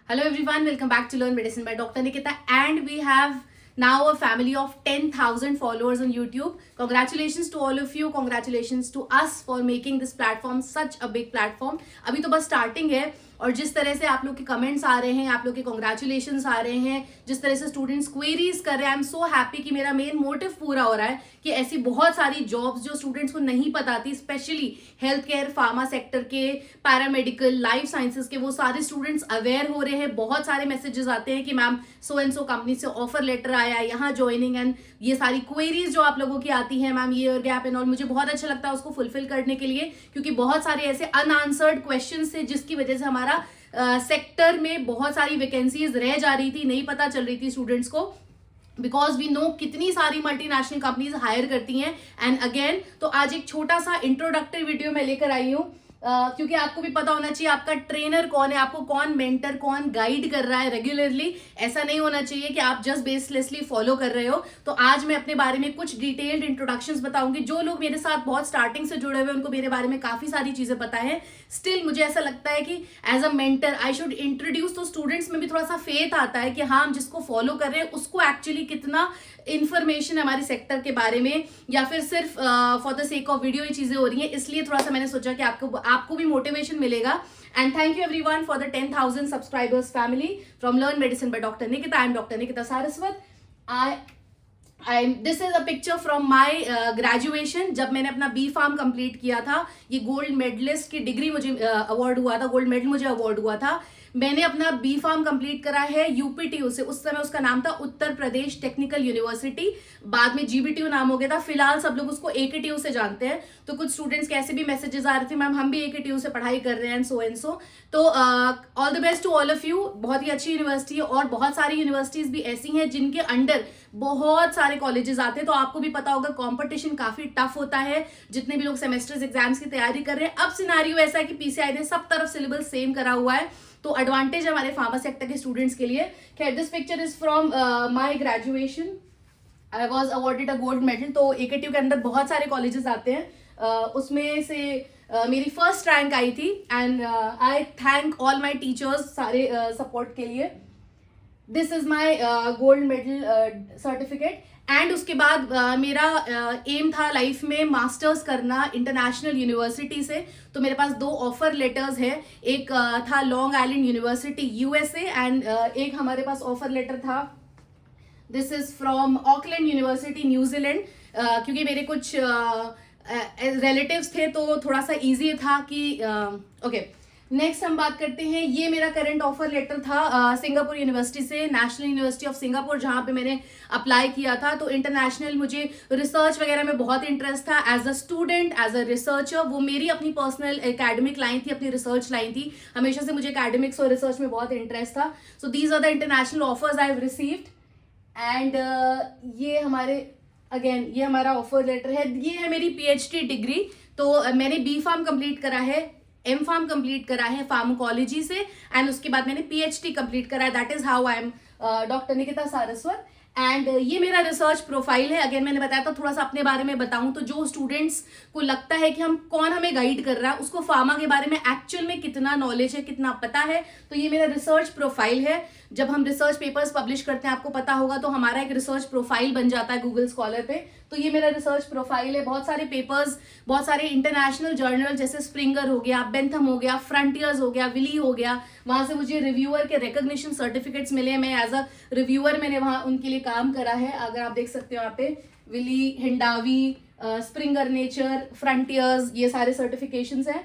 Hello everyone, welcome back to Learn Medicine by Dr. Nikita, and we have now a family of 10,000 followers on YouTube. Congratulations to all of you, congratulations to us for making this platform such a big platform. अभी तो बस starting है और जिस तरह से आप लोग के कमेंट्स आ रहे हैं, आप लोग के कॉन्ग्रेचुलेशंस आ रहे हैं, जिस तरह से स्टूडेंट्स क्वेरीज कर रहे हैं, आई एम सो हैप्पी कि मेरा मेन मोटिव पूरा हो रहा है कि ऐसी बहुत सारी जॉब्स जो स्टूडेंट्स को नहीं पता थी, specially health care, pharma sector के, पैरामेडिकल, लाइफ साइंसेज के, वो सारे स्टूडेंट्स अवेयर हो रहे हैं. बहुत सारे मैसेजेस आते हैं कि ma'am so and so company से ऑफर लेटर आया है, यहाँ ज्वाइनिंग, एंड ये सारी क्वेरीज जो आप लोगों की आती है मैम ये और गैप एंड ऑल, मुझे बहुत अच्छा लगता है उसको फुलफिल करने के लिए, क्योंकि बहुत सारे ऐसे अनआंसर्ड क्वेश्चन थे जिसकी वजह से हमारा सेक्टर में बहुत सारी वैकेंसीज रह जा रही थी, नहीं पता चल रही थी स्टूडेंट्स को, बिकॉज वी नो कितनी सारी मल्टीनेशनल कंपनीज हायर करती हैं. एंड अगेन तो आज एक छोटा सा इंट्रोडक्टरी वीडियो मैं लेकर आई हूँ, क्योंकि आपको भी पता होना चाहिए आपका ट्रेनर कौन है, आपको कौन मेंटर, कौन गाइड कर रहा है रेगुलरली. ऐसा नहीं होना चाहिए कि आप जस्ट बेसलेसली फॉलो कर रहे हो. तो आज मैं अपने बारे में कुछ डिटेल्ड इंट्रोडक्शंस बताऊंगी. जो लोग मेरे साथ बहुत स्टार्टिंग से जुड़े हुए उनको मेरे बारे में काफी सारी चीजें पता है. स्टिल मुझे ऐसा लगता है कि as a mentor I should introduce, तो स्टूडेंट्स में भी थोड़ा सा फेथ आता है कि हाँ, हम जिसको फॉलो कर रहे हैं उसको एक्चुअली कितना इंफॉर्मेशन हमारे सेक्टर के बारे में, या फिर सिर्फ for the sake of video ये चीजें हो रही हैं. इसलिए थोड़ा सा मैंने सोचा कि आपको भी मोटिवेशन मिलेगा. And thank you everyone for the 10,000 subscribers family from learn medicine by doctor Nikita. I am doctor Nikita Saraswat. This is a picture from my graduation. जब मैंने अपना बी फार्म कंप्लीट किया था, ये गोल्ड मेडलिस्ट की डिग्री मुझे अवार्ड हुआ था, गोल्ड मेडल मुझे अवार्ड हुआ था. मैंने अपना बी फार्म कंप्लीट करा है यूपीटीयू से. उस समय उसका नाम था उत्तर प्रदेश टेक्निकल यूनिवर्सिटी, बाद में जीबीटीयू नाम हो गया था. फिलहाल सब लोग उसको एकेटीयू से जानते हैं. तो कुछ स्टूडेंट्स के ऐसे भी मैसेजेस आ रहे थे, मैम हम भी एकेटीयू से पढ़ाई कर रहे हैं एंड सो. तो all the best to all of you. बहुत ही अच्छी यूनिवर्सिटी है और बहुत सारी यूनिवर्सिटीज भी ऐसी हैं जिनके अंडर बहुत सारे कॉलेजेस आते हैं. तो आपको भी पता होगा कॉम्पिटिशन काफी टफ होता है, जितने भी लोग सेमेस्टर्स एग्जाम्स की तैयारी कर रहे हैं. अब सिनारियो ऐसा है कि पीसीआई ने सब तरफ सिलेबस सेम करा हुआ है, तो एडवांटेज हमारे फार्मा सेक्टर के स्टूडेंट्स के लिए. खैर, this picture is from my graduation. I was awarded a gold medal. तो एकेटीयू के अंदर बहुत सारे कॉलेजेस आते हैं, उसमें से मेरी फर्स्ट रैंक आई थी. And I thank all my teachers सारे सपोर्ट के लिए. This is my gold medal certificate. And उसके बाद मेरा एम था लाइफ में मास्टर्स करना इंटरनेशनल यूनिवर्सिटी से. तो मेरे पास 2 ऑफर लेटर्स है. एक था long island university USA, and एक हमारे पास ऑफर लेटर था, this is from Auckland university New Zealand. क्योंकि मेरे कुछ रिलेटिव्स थे तो थोड़ा सा ईजी था कि ओके. नेक्स्ट हम बात करते हैं, ये मेरा करंट ऑफर लेटर था सिंगापुर यूनिवर्सिटी से, नेशनल यूनिवर्सिटी ऑफ सिंगापुर, जहाँ पे मैंने अप्लाई किया था. तो इंटरनेशनल मुझे रिसर्च वगैरह में बहुत इंटरेस्ट था. As a student, as a researcher, वो मेरी अपनी पर्सनल एकेडमिक लाइन थी, अपनी रिसर्च लाइन थी. हमेशा से मुझे एकेडमिक्स और रिसर्च में बहुत इंटरेस्ट था. So these are the international offers I have received. And ये हमारे अगेन ये हमारा ऑफर लेटर है. ये है मेरी पीएचडी डिग्री. तो मैंने बी फार्म कंप्लीट करा है, एम फार्म कंप्लीट करा है फार्माकोलॉजी से, एंड उसके बाद मैंने पीएचडी कंप्लीट करा है. That is how I am doctor Nikita Saraswat. And ये मेरा रिसर्च प्रोफाइल है. अगेन मैंने बताया था, थोड़ा सा अपने बारे में बताऊं तो जो स्टूडेंट्स को लगता है कि हम कौन हमें गाइड कर रहा है, उसको फार्मा के बारे में एक्चुअल में कितना नॉलेज है, कितना पता है. तो ये मेरा रिसर्च प्रोफाइल है. जब हम रिसर्च पेपर्स पब्लिश करते हैं, आपको पता होगा, तो हमारा एक रिसर्च प्रोफाइल बन जाता है गूगल स्कॉलर पे. तो ये मेरा रिसर्च प्रोफाइल है. बहुत सारे पेपर्स, बहुत सारे इंटरनेशनल जर्नल जैसे स्प्रिंगर हो गया, बेंथम हो गया, फ्रंटियर्स हो गया, विली हो गया, वहां से मुझे रिव्यूअर के रिकॉग्निशन सर्टिफिकेट्स मिले. मैं एज अ रिव्यूअर मैंने वहां उनके लिए काम करा है. अगर आप देख सकते हो यहाँ पे विली, हिंडावी, स्प्रिंगर नेचर, फ्रंटियर्स, ये सारे सर्टिफिकेशंस हैं.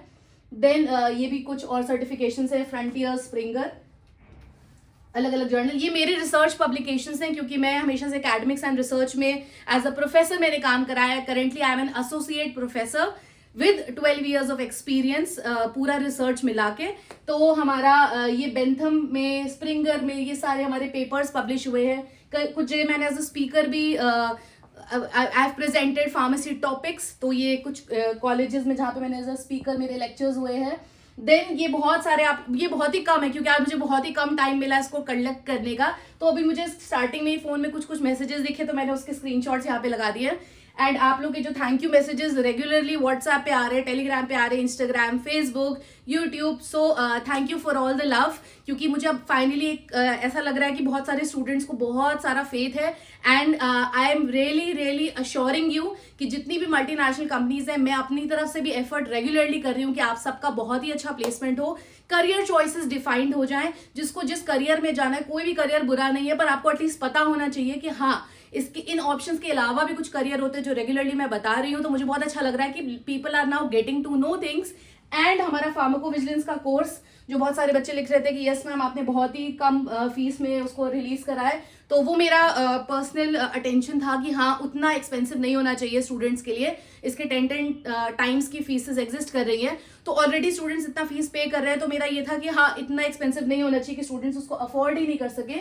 देन ये भी कुछ और सर्टिफिकेशंस है, फ्रंटियर्स, स्प्रिंगर, अलग अलग जर्नल. ये मेरे रिसर्च पब्लिकेशंस हैं, क्योंकि मैं हमेशा से एकेडमिक्स एंड रिसर्च में एज अ प्रोफेसर मैंने काम कराया है. Currently I am N associate professor with 12 years of experience, पूरा रिसर्च मिला के. तो हमारा ये बेंथम में, स्प्रिंगर में, ये सारे हमारे पेपर्स पब्लिश हुए हैं. कुछ जगह मैंने एज अ स्पीकर भी I have presented pharmacy topics. तो ये कुछ कॉलेजेस में जहाँ पे मैंने एज अ स्पीकर मेरे लेक्चर्स हुए हैं. देन ये बहुत सारे, आप ये बहुत ही कम है क्योंकि आज मुझे बहुत ही कम टाइम मिला इसको कलेक्ट करने का. तो अभी मुझे स्टार्टिंग में ही फोन में कुछ मैसेजेस दिखे तो मैंने उसके स्क्रीनशॉट्स यहाँ पे लगा दिए. एंड आप लोग के जो thank you messages regularly WhatsApp पे आ रहे हैं, टेलीग्राम पे आ रहे हैं, Instagram, Facebook, YouTube, so thank you for all the love. क्योंकि मुझे अब फाइनली ऐसा लग रहा है कि बहुत सारे स्टूडेंट्स को बहुत सारा फेथ है and I am really really assuring you कि जितनी भी मल्टीनेशनल कंपनीज हैं, मैं अपनी तरफ से भी एफर्ट रेगुलरली कर रही हूँ कि आप सबका बहुत ही अच्छा प्लेसमेंट हो, करियर चॉइसेस डिफाइंड हो जाएं, जिसको जिस करियर में जाना है। कोई भी करियर बुरा नहीं है, पर आपको एटलीस्ट पता होना चाहिए कि हाँ, इसके इन ऑप्शंस के अलावा भी कुछ करियर होते हैं जो रेगुलरली मैं बता रही हूँ। तो मुझे बहुत अच्छा लग रहा है कि people are now getting to know things. And हमारा फार्माकोविजिलेंस का कोर्स, जो बहुत सारे बच्चे लिख रहे थे कि यस मैम आपने बहुत ही कम फीस में उसको रिलीज करा है, तो वो मेरा पर्सनल अटेंशन था कि हाँ, उतना एक्सपेंसिव नहीं होना चाहिए स्टूडेंट्स के लिए। इसके 10 टाइम्स की फीसेस एग्जिस्ट कर रही हैं, तो ऑलरेडी स्टूडेंट्स इतना फीस पे कर रहे हैं, तो मेरा ये था कि हाँ, इतना एक्सपेंसिव नहीं होना चाहिए कि स्टूडेंट्स उसको अफोर्ड ही नहीं कर सके।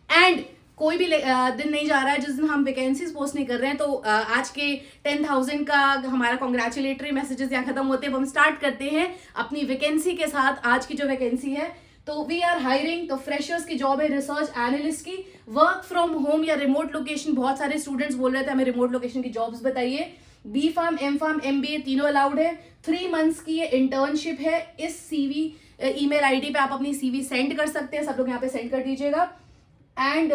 एंड कोई भी दिन नहीं जा रहा है जिस दिन हम वैकेंसीज पोस्ट नहीं कर रहे हैं। तो आज के 10,000 का हमारा कॉन्ग्रेचुलेटरी मैसेजेस यहाँ खत्म होते हैं, अब हम स्टार्ट करते हैं अपनी वैकेंसी के साथ। आज की जो वैकेंसी है, तो वी आर हायरिंग, तो फ्रेशर्स की जॉब है रिसर्च एनालिस्ट की, वर्क फ्रॉम होम या रिमोट लोकेशन। बहुत सारे स्टूडेंट्स बोल रहे थे हमें रिमोट लोकेशन की जॉब्स बताइए। B pharm, M pharm, MBA तीनों अलाउड है। 3 मंथ्स की ये इंटर्नशिप है। इस CV ईमेल आईडी पे आप अपनी CV सेंड कर सकते हैं, सब लोग यहाँ पे सेंड कर दीजिएगा। एंड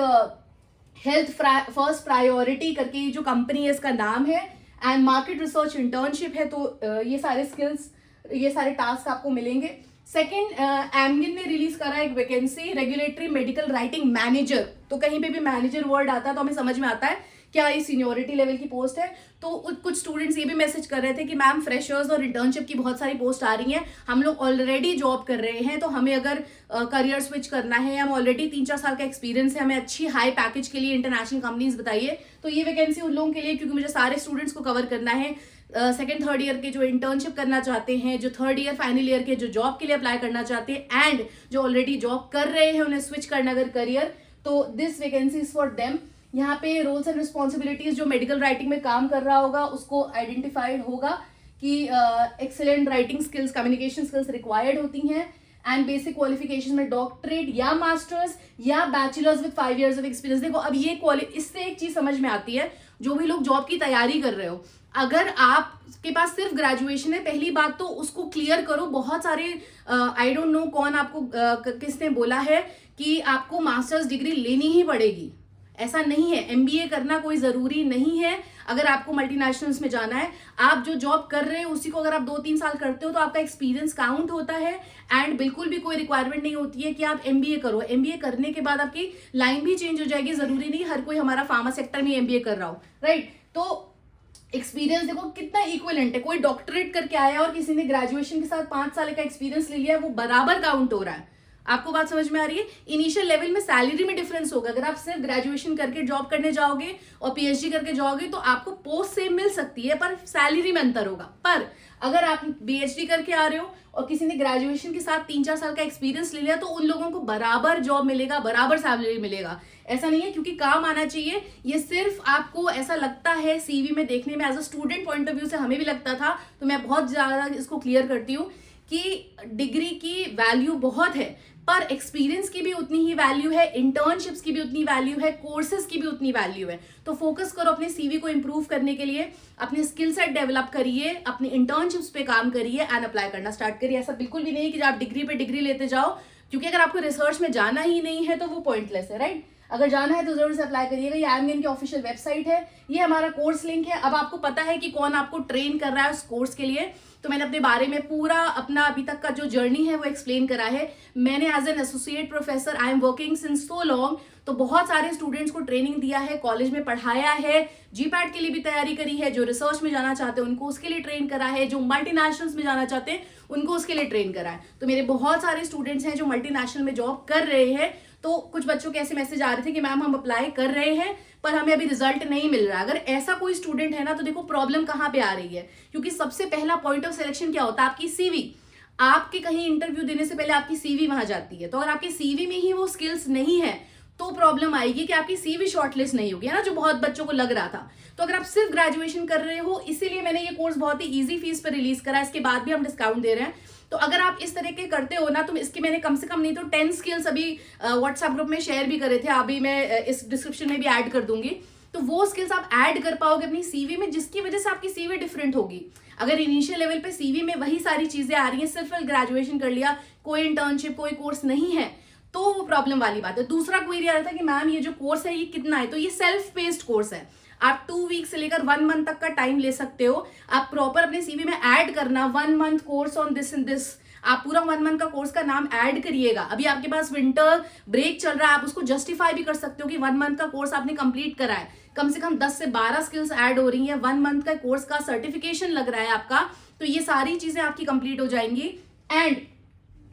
हेल्थ फर्स्ट प्रायोरिटी करके जो कंपनी है इसका नाम है, एंड मार्केट रिसर्च इंटर्नशिप है। तो ये सारे स्किल्स, ये सारे टास्क आपको मिलेंगे। सेकेंड, एमगिन ने रिलीज करा एक vacancy, regulatory medical writing manager. तो कहीं पे भी मैनेजर वर्ड आता है तो हमें समझ में आता है क्या ये सीनियोरिटी लेवल की पोस्ट है। तो कुछ स्टूडेंट्स ये भी मैसेज कर रहे थे कि मैम फ्रेशर्स और इंटर्नशिप की बहुत सारी पोस्ट आ रही हैं, हम लोग ऑलरेडी जॉब कर रहे हैं, तो हमें अगर करियर स्विच करना है, हम ऑलरेडी 3-4 साल का एक्सपीरियंस है, हमें अच्छी हाई पैकेज के लिए इंटरनेशनल कंपनीज बताइए। तो ये वैकेंसी उन लोगों के लिए, क्योंकि मुझे सारे स्टूडेंट्स को कवर करना है। सेकेंड थर्ड ईयर के जो इंटर्नशिप करना चाहते हैं, जो थर्ड ईयर फाइनल ईयर के जो जॉब के लिए अप्लाई करना चाहते हैं, एंड जो ऑलरेडी जॉब कर रहे हैं उन्हें स्विच करना अगर करियर, तो this vacancy is for them. यहाँ पे रोल्स एंड रिस्पॉन्सिबिलिटीज, जो मेडिकल राइटिंग में काम कर रहा होगा उसको आइडेंटिफाइड होगा कि excellent writing skills, communication skills required होती हैं। एंड बेसिक क्वालिफिकेशन में डॉक्टरेट या मास्टर्स या bachelors with 5 years of experience. देखो अब ये इससे एक चीज समझ में आती है, जो भी लोग जॉब की तैयारी कर रहे हो, अगर आपके पास सिर्फ ग्रेजुएशन है, पहली बात तो उसको क्लियर करो। बहुत सारे आई डोंट नो कौन आपको किसने बोला है कि आपको मास्टर्स डिग्री लेनी ही पड़ेगी, ऐसा नहीं है। MBA करना कोई जरूरी नहीं है अगर आपको मल्टीनेशनल्स में जाना है। आप जो जॉब कर रहे हो उसी को अगर आप 2-3 साल करते हो तो आपका एक्सपीरियंस काउंट होता है। एंड बिल्कुल भी कोई रिक्वायरमेंट नहीं होती है कि आप MBA करो। MBA करने के बाद आपकी लाइन भी चेंज हो जाएगी, जरूरी नहीं हर कोई हमारा फार्मा सेक्टर में MBA कर रहा हो, राइट। तो एक्सपीरियंस देखो कितना इक्विवेलेंट है। कोई डॉक्टरेट करके आया और किसी ने ग्रेजुएशन के साथ 5 साल का एक्सपीरियंस ले लिया, वो बराबर काउंट हो रहा है। आपको बात समझ में आ रही है। इनिशियल लेवल में सैलरी में डिफरेंस होगा। अगर आप सिर्फ ग्रेजुएशन करके जॉब करने जाओगे और PhD करके जाओगे तो आपको पोस्ट सेम मिल सकती है, पर सैलरी में अंतर होगा। पर अगर आप PhD करके आ रहे हो और किसी ने ग्रेजुएशन के साथ 3-4 साल का एक्सपीरियंस ले लिया, तो उन लोगों को बराबर जॉब मिलेगा, बराबर सैलरी मिलेगा। ऐसा नहीं है क्योंकि काम आना चाहिए, ये सिर्फ आपको ऐसा लगता है CV में देखने में, as a student point of view से हमें भी लगता था। तो मैं बहुत ज्यादा इसको क्लियर करती हूँ कि डिग्री की वैल्यू बहुत है, पर एक्सपीरियंस की भी उतनी ही वैल्यू है, इंटर्नशिप्स की भी उतनी वैल्यू है, कोर्सेज की भी उतनी वैल्यू है। तो फोकस करो अपने CV को इंप्रूव करने के लिए, अपने स्किल सेट डेवलप करिए, अपनी इंटर्नशिप्स पे काम करिए एंड अप्लाई करना स्टार्ट करिए। ऐसा बिल्कुल भी नहीं कि आप डिग्री पे डिग्री लेते जाओ, क्योंकि अगर आपको रिसर्च में जाना ही नहीं है तो वो पॉइंटलेस है, राइट। अगर जाना है तो जरूर से अप्लाई करिएगा। ये एमगिन की ऑफिशियल वेबसाइट है, ये हमारा कोर्स लिंक है। अब आपको पता है कि कौन आपको ट्रेन कर रहा है उस कोर्स के लिए। तो मैंने अपने बारे में पूरा अपना अभी तक का जो जर्नी है वो एक्सप्लेन करा है। मैंने as an associate professor I am working since so long, तो बहुत सारे स्टूडेंट्स को ट्रेनिंग दिया है, कॉलेज में पढ़ाया है, GPAT के लिए भी तैयारी करी है। जो रिसर्च में जाना चाहते हैं उनको उसके लिए ट्रेन करा है, जो मल्टीनेशनल्स में जाना चाहते हैं उनको उसके लिए ट्रेन करा है। तो मेरे बहुत सारे स्टूडेंट्स हैं जो मल्टीनेशनल में जॉब कर रहे हैं। तो कुछ बच्चों के ऐसे मैसेज आ रहे थे कि मैम हम अप्लाई कर रहे हैं पर हमें अभी रिजल्ट नहीं मिल रहा। अगर ऐसा कोई स्टूडेंट है ना, तो देखो प्रॉब्लम कहाँ पे आ रही है, क्योंकि सबसे पहला पॉइंट ऑफ सिलेक्शन क्या होता है, आपकी CV। आपके कहीं इंटरव्यू देने से पहले आपकी CV वहां जाती है। तो अगर आपकी CV में ही वो स्किल्स नहीं है तो प्रॉब्लम आएगी कि आपकी CV शॉर्टलिस्ट नहीं होगी, है ना, जो बहुत बच्चों को लग रहा था। तो अगर आप सिर्फ ग्रेजुएशन कर रहे हो, इसीलिए मैंने ये कोर्स बहुत ही इजी फीस पर रिलीज करा, इसके बाद भी हम डिस्काउंट दे रहे हैं। तो अगर आप इस तरह के करते हो ना, तो इसके मैंने कम से कम नहीं तो 10 स्किल्स अभी व्हाट्सएप ग्रुप में शेयर भी करे थे, अभी मैं इस डिस्क्रिप्शन में भी ऐड कर दूंगी। तो वो स्किल्स आप ऐड कर पाओगे अपनी सीवी में, जिसकी वजह से आपकी सीवी डिफरेंट होगी। अगर इनिशियल लेवल पे सीवी में वही सारी चीजें आ रही हैं, सिर्फ ग्रेजुएशन कर लिया, कोई इंटर्नशिप कोई कोर्स नहीं है, तो वो प्रॉब्लम वाली बात है। दूसरा क्वेरी आ रहा था कि मैम ये जो कोर्स है ये कितना है, तो ये सेल्फ पेस्ड कोर्स है। आप 2 वीक से लेकर 1 मंथ तक का टाइम ले सकते हो। आप प्रॉपर अपने सीवी में ऐड करना 1 month course on this and this, आप पूरा 1 मंथ का कोर्स का नाम ऐड करिएगा। अभी आपके पास विंटर ब्रेक चल रहा है, आप उसको जस्टिफाई भी कर सकते हो कि 1 मंथ का कोर्स आपने कंप्लीट करा है, कम से कम 10 से 12 स्किल्स ऐड हो रही हैं, 1 मंथ का कोर्स का सर्टिफिकेशन लग रहा है आपका, तो ये सारी चीजें आपकी कंप्लीट हो जाएंगी। एंड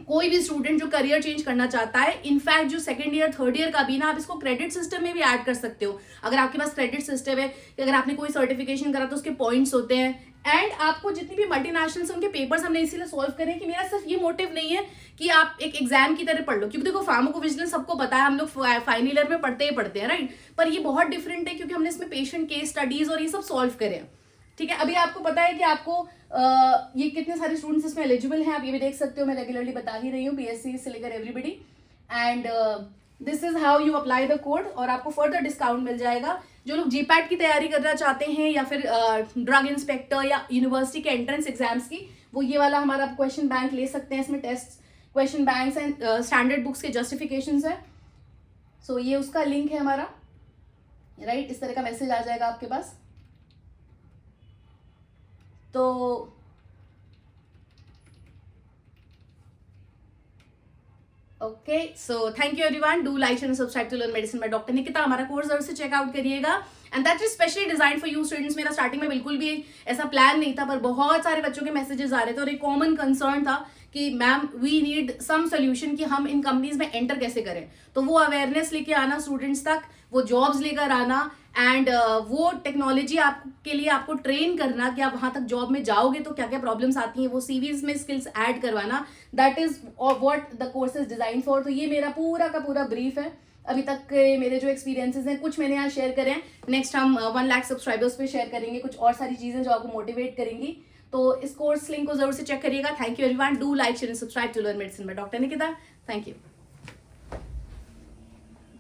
कोई भी स्टूडेंट जो करियर चेंज करना चाहता है, इनफैक्ट जो सेकंड ईयर थर्ड ईयर का भी ना, आप इसको क्रेडिट सिस्टम में भी ऐड कर सकते हो। अगर आपके पास क्रेडिट सिस्टम है कि अगर आपने कोई सर्टिफिकेशन करा तो उसके पॉइंट्स होते हैं। एंड आपको जितनी भी मल्टीनेशनल उनके पेपर्स हमने इसीलिए सॉल्व करें कि मेरा सिर्फ ये मोटिव नहीं है कि आप एक एग्जाम की तरह पढ़ लो, क्योंकि देखो फार्माकोविजिलेंस सबको पता है, हम लोग फाइनल ईयर में पढ़ते ही पढ़ते हैं, राइट। पर ये बहुत डिफरेंट है क्योंकि हमने इसमें पेशेंट केस स्टडीज और ये सब सॉल्व करे हैं, ठीक है। अभी आपको पता है कि आपको ये कितने सारे स्टूडेंट्स इसमें एलिजिबल हैं, आप ये भी देख सकते हो, मैं रेगुलरली बता ही रही हूँ, बीएससी से लेकर everybody. And this is how you apply the code, और आपको फर्दर डिस्काउंट मिल जाएगा। जो लोग जीपैट की तैयारी करना चाहते हैं या फिर ड्रग इंस्पेक्टर या यूनिवर्सिटी के एंट्रेंस एग्जाम्स की, वो ये वाला हमारा क्वेश्चन बैंक ले सकते हैं। इसमें test question banks and standard books के जस्टिफिकेशंस है। सो ये उसका लिंक है हमारा, राइट। इस तरह का मैसेज आ जाएगा आपके पास। तो okay, so thank you everyone, do like and subscribe to learn medicine by doctor Nikita. हमारा कोर्स जरूर से चेकआउट करिएगा, and that is specially design for you students. मेरा स्टार्टिंग में बिल्कुल भी ऐसा प्लान नहीं था, पर बहुत सारे बच्चों के मैसेजेस आ रहे थे और एक कॉमन कंसर्न था कि ma'am we need some solution कि हम इन कंपनीज में एंटर कैसे करें। तो वो अवेयरनेस लेके आना स्टूडेंट्स तक, वो जॉब्स लेकर आना, एंड वो टेक्नोलॉजी आपके लिए आपको ट्रेन करना कि आप वहां तक जॉब में जाओगे तो क्या क्या प्रॉब्लम्स आती हैं, वो सीवीज में स्किल्स ऐड करवाना, that is what the course is design for. तो ये मेरा पूरा का पूरा ब्रीफ है अभी तक के मेरे जो एक्सपीरियंसेस हैं, कुछ मैंने यहाँ शेयर करे हैं। नेक्स्ट हम 1 लाख सब्सक्राइबर्स पे शेयर करेंगे कुछ और सारी चीजें जो आपको मोटिवेट करेंगी। तो इस कोर्स लिंक को जरूर से चेक करिएगा। Thank you everyone, do like share and subscribe to learn medicine by doctor Nikita. Thank you.